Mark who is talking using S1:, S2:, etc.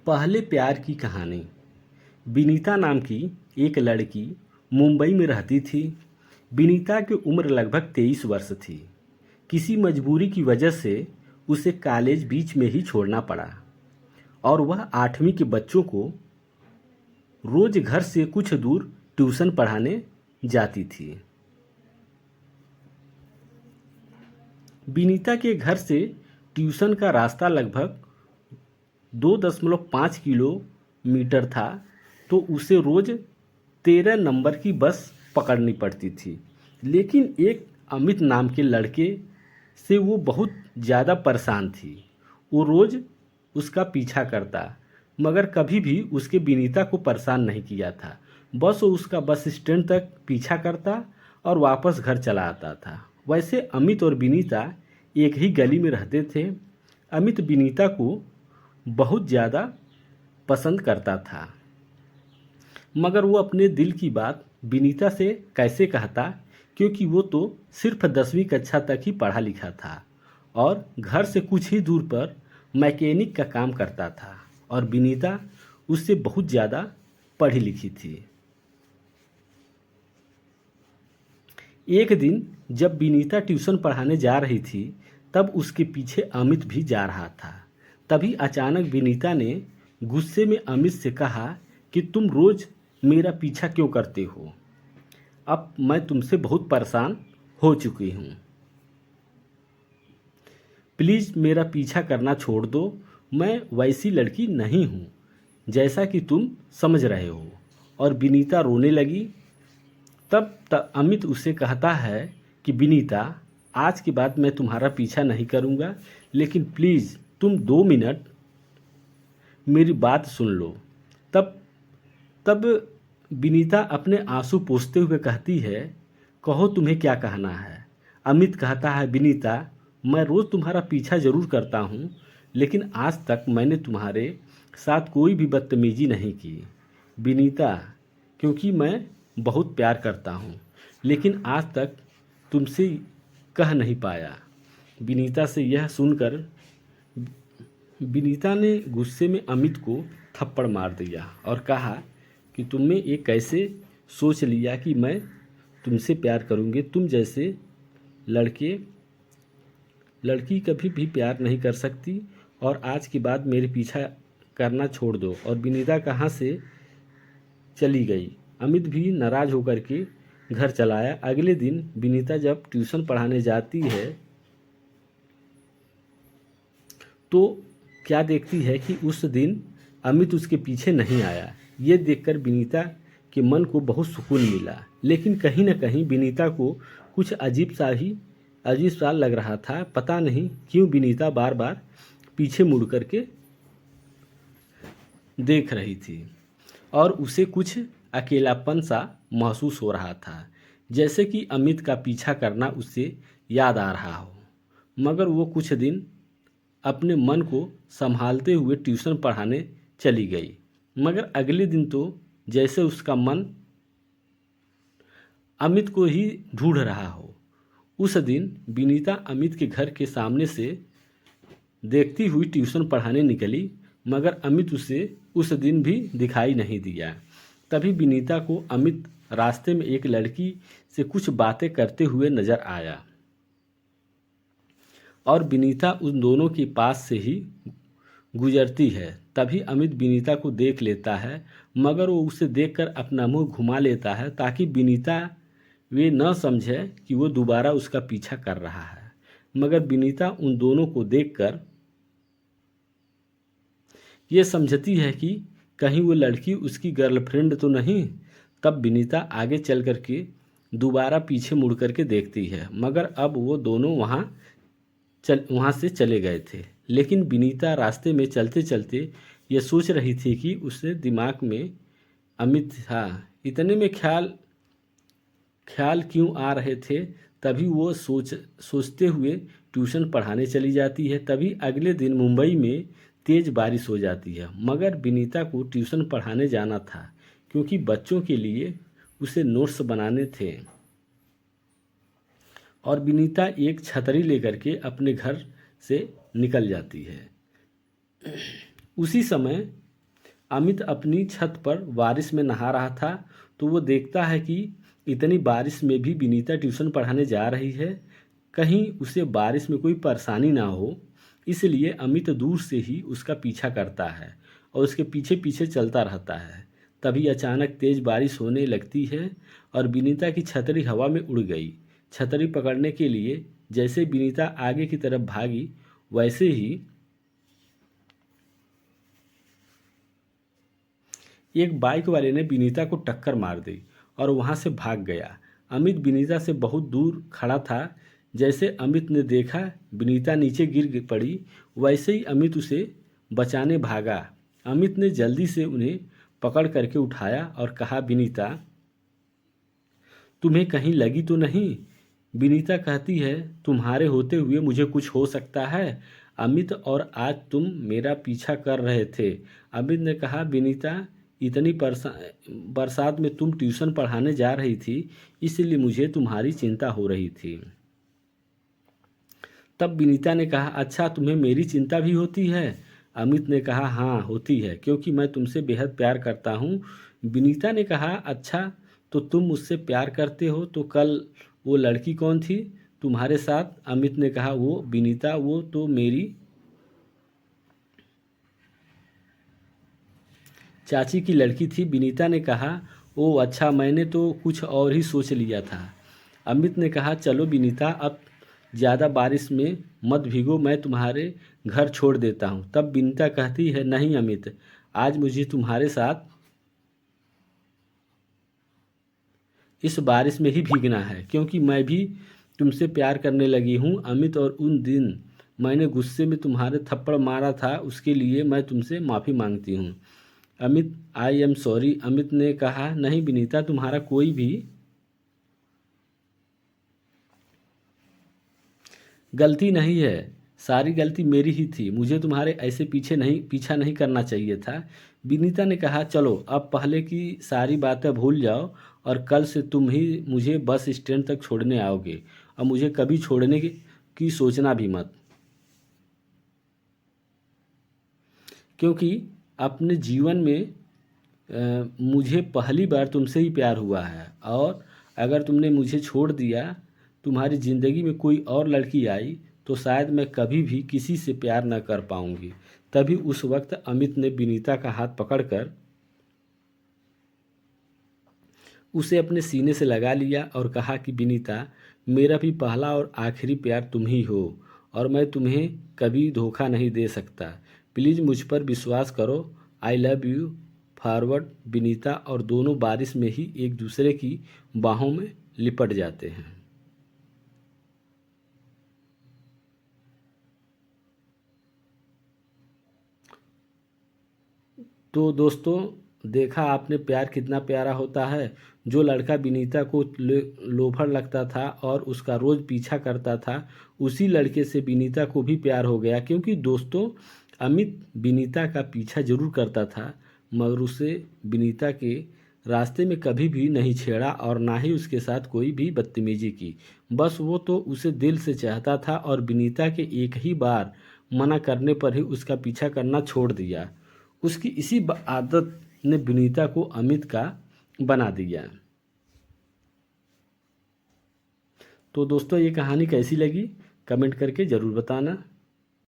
S1: पहले प्यार की कहानी। विनीता नाम की एक लड़की मुंबई में रहती थी। विनीता की उम्र लगभग 23 वर्ष थी। किसी मजबूरी की वजह से उसे कॉलेज बीच में ही छोड़ना पड़ा और वह 8वीं के बच्चों को रोज घर से कुछ दूर ट्यूशन पढ़ाने जाती थी। विनीता के घर से ट्यूशन का रास्ता लगभग 2.5 किलोमीटर था, तो उसे रोज 13 नंबर की बस पकड़नी पड़ती थी। लेकिन एक अमित नाम के लड़के से वो बहुत ज़्यादा परेशान थी। वो रोज़ उसका पीछा करता, मगर कभी भी उसके विनीता को परेशान नहीं किया था। बस वो उसका बस स्टैंड तक पीछा करता और वापस घर चला आता था। वैसे अमित और विनीता एक ही गली में रहते थे। अमित विनीता को बहुत ज़्यादा पसंद करता था, मगर वो अपने दिल की बात विनीता से कैसे कहता, क्योंकि वो तो सिर्फ 10वीं कक्षा तक ही पढ़ा लिखा था और घर से कुछ ही दूर पर मैकेनिक का काम करता था और विनीता उससे बहुत ज़्यादा पढ़ी लिखी थी। एक दिन जब विनीता ट्यूशन पढ़ाने जा रही थी, तब उसके पीछे अमित भी जा रहा था। तभी अचानक विनीता ने गुस्से में अमित से कहा कि तुम रोज़ मेरा पीछा क्यों करते हो? अब मैं तुमसे बहुत परेशान हो चुकी हूँ। प्लीज़ मेरा पीछा करना छोड़ दो। मैं वैसी लड़की नहीं हूँ जैसा कि तुम समझ रहे हो। और विनीता रोने लगी। तब अमित उसे कहता है कि विनीता, आज के बाद मैं तुम्हारा पीछा नहीं करूँगा, लेकिन प्लीज़ तुम 2 मिनट मेरी बात सुन लो। तब तब विनीता अपने आंसू पोंछते हुए कहती है, कहो तुम्हें क्या कहना है? अमित कहता है, विनीता, मैं रोज़ तुम्हारा पीछा ज़रूर करता हूँ, लेकिन आज तक मैंने तुम्हारे साथ कोई भी बदतमीजी नहीं की। विनीता, क्योंकि मैं बहुत प्यार करता हूँ, लेकिन आज तक तुमसे कह नहीं पाया। विनीता से यह सुनकर विनीता ने गुस्से में अमित को थप्पड़ मार दिया और कहा कि तुमने ये कैसे सोच लिया कि मैं तुमसे प्यार करूँगी? तुम जैसे लड़की कभी भी प्यार नहीं कर सकती और आज के बाद मेरे पीछा करना छोड़ दो। और विनीता कहाँ से चली गई। अमित भी नाराज़ होकर के घर चला आया। अगले दिन विनीता जब ट्यूशन पढ़ाने जाती है तो क्या देखती है कि उस दिन अमित उसके पीछे नहीं आया। ये देखकर विनीता के मन को बहुत सुकून मिला, लेकिन कहीं न कहीं विनीता को कुछ अजीब सा लग रहा था। पता नहीं क्यों विनीता बार बार पीछे मुड़ कर के देख रही थी और उसे कुछ अकेलापन सा महसूस हो रहा था, जैसे कि अमित का पीछा करना उससे याद आ रहा हो। मगर वो कुछ दिन अपने मन को संभालते हुए ट्यूशन पढ़ाने चली गई। मगर अगले दिन तो जैसे उसका मन अमित को ही ढूंढ रहा हो। उस दिन विनीता अमित के घर के सामने से देखती हुई ट्यूशन पढ़ाने निकली, मगर अमित उसे उस दिन भी दिखाई नहीं दिया। तभी विनीता को अमित रास्ते में एक लड़की से कुछ बातें करते हुए नजर आया और विनीता उन दोनों के पास से ही गुजरती है। तभी अमित विनीता को देख लेता है, मगर वो उसे देखकर अपना मुंह घुमा लेता है ताकि विनीता वे न समझे कि वो दोबारा उसका पीछा कर रहा है। मगर विनीता उन दोनों को देखकर ये समझती है कि कहीं वो लड़की उसकी गर्लफ्रेंड तो नहीं। तब विनीता आगे चल कर के दोबारा पीछे मुड़ कर के देखती है, मगर अब वो दोनों वहाँ से चले गए थे। लेकिन विनीता रास्ते में चलते चलते ये सोच रही थी कि उसके दिमाग में अमित था। इतने में ख्याल क्यों आ रहे थे, तभी वो सोचते हुए ट्यूशन पढ़ाने चली जाती है। तभी अगले दिन मुंबई में तेज़ बारिश हो जाती है, मगर विनीता को ट्यूशन पढ़ाने जाना था क्योंकि बच्चों के लिए उसे नोट्स बनाने थे। और विनीता एक छतरी लेकर के अपने घर से निकल जाती है। उसी समय अमित अपनी छत पर बारिश में नहा रहा था, तो वो देखता है कि इतनी बारिश में भी विनीता ट्यूशन पढ़ाने जा रही है। कहीं उसे बारिश में कोई परेशानी ना हो, इसलिए अमित दूर से ही उसका पीछा करता है और उसके पीछे पीछे चलता रहता है। तभी अचानक तेज बारिश होने लगती है और विनीता की छतरी हवा में उड़ गई। छतरी पकड़ने के लिए जैसे विनीता आगे की तरफ भागी, वैसे ही एक बाइक वाले ने विनीता को टक्कर मार दी और वहां से भाग गया। अमित विनीता से बहुत दूर खड़ा था। जैसे अमित ने देखा विनीता नीचे गिर पड़ी, वैसे ही अमित उसे बचाने भागा। अमित ने जल्दी से उन्हें पकड़ करके उठाया और कहा, विनीता, तुम्हें कहीं लगी तो नहीं? विनीता कहती है, तुम्हारे होते हुए मुझे कुछ हो सकता है अमित, और आज तुम मेरा पीछा कर रहे थे। अमित ने कहा, विनीता, इतनी बरसात में तुम ट्यूशन पढ़ाने जा रही थी, इसलिए मुझे तुम्हारी चिंता हो रही थी। तब विनीता ने कहा, अच्छा, तुम्हें मेरी चिंता भी होती है? अमित ने कहा, हाँ होती है, क्योंकि मैं तुमसे बेहद प्यार करता हूँ। विनीता ने कहा, अच्छा, तो तुम मुझसे प्यार करते हो तो कल वो लड़की कौन थी तुम्हारे साथ? अमित ने कहा, वो विनीता, वो तो मेरी चाची की लड़की थी। विनीता ने कहा, ओ अच्छा, मैंने तो कुछ और ही सोच लिया था। अमित ने कहा, चलो विनीता, अब ज़्यादा बारिश में मत भीगो, मैं तुम्हारे घर छोड़ देता हूँ। तब विनीता कहती है, नहीं अमित, आज मुझे तुम्हारे साथ इस बारिश में ही भीगना है, क्योंकि मैं भी तुमसे प्यार करने लगी हूँ अमित, और उन दिन मैंने गुस्से में तुम्हारे थप्पड़ मारा था, उसके लिए मैं तुमसे माफ़ी मांगती हूँ। Amit, I am sorry. Amit ने कहा, नहीं विनीता, तुम्हारा कोई भी गलती नहीं है, सारी गलती मेरी ही थी, मुझे तुम्हारे ऐसे पीछा नहीं करना चाहिए था। विनीता ने कहा, चलो अब पहले की सारी बातें भूल जाओ और कल से तुम ही मुझे बस स्टैंड तक छोड़ने आओगे, और मुझे कभी छोड़ने की सोचना भी मत, क्योंकि अपने जीवन में मुझे पहली बार तुमसे ही प्यार हुआ है, और अगर तुमने मुझे छोड़ दिया, तुम्हारी ज़िंदगी में कोई और लड़की आई, तो शायद मैं कभी भी किसी से प्यार न कर पाऊंगी। तभी उस वक्त अमित ने विनीता का हाथ पकड़कर उसे अपने सीने से लगा लिया और कहा कि विनीता, मेरा भी पहला और आखिरी प्यार तुम ही हो, और मैं तुम्हें कभी धोखा नहीं दे सकता। प्लीज़ मुझ पर विश्वास करो। I love you. Forward. Vinita और दोनों बारिश में ही एक दूसरे की बाहों में लिपट जाते हैं। तो दोस्तों, देखा आपने प्यार कितना प्यारा होता है। जो लड़का विनीता को लोभर लगता था और उसका रोज़ पीछा करता था, उसी लड़के से विनीता को भी प्यार हो गया। क्योंकि दोस्तों, अमित विनीता का पीछा जरूर करता था, मगर उसे विनीता के रास्ते में कभी भी नहीं छेड़ा और ना ही उसके साथ कोई भी बदतमीजी की। बस वो तो उसे दिल से चाहता था, और विनीता के एक ही बार मना करने पर ही उसका पीछा करना छोड़ दिया। उसकी इसी आदत ने विनीता को अमित का बना दिया। तो दोस्तों, ये कहानी कैसी लगी कमेंट करके ज़रूर बताना।